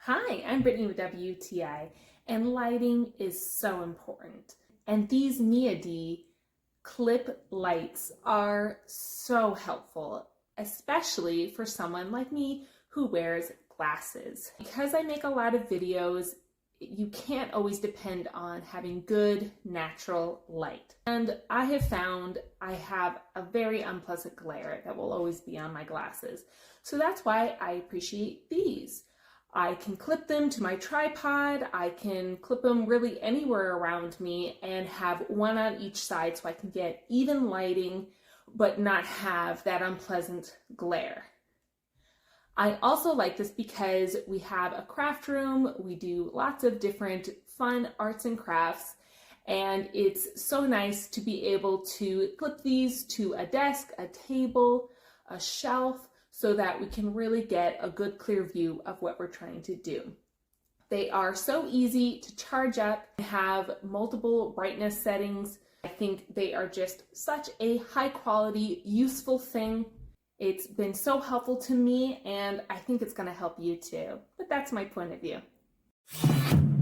Hi, I'm Brittany with WTI, and lighting is so important. And these Miady clip lights are so helpful, especially for someone like me who wears glasses. Because I make a lot of videos, you can't always depend on having good natural light. And I have found I have a very unpleasant glare that will always be on my glasses. So that's why I appreciate these. I can clip them to my tripod, I can clip them really anywhere around me and have one on each side so I can get even lighting but not have that unpleasant glare. I also like this because we have a craft room, we do lots of different fun arts and crafts, and it's so nice to be able to clip these to a desk, a table, a shelf, so that we can really get a good clear view of what we're trying to do. They are so easy to charge up and have multiple brightness settings. I think they are just such a high quality, useful thing. It's been so helpful to me, and I think it's going to help you too. But that's my point of view.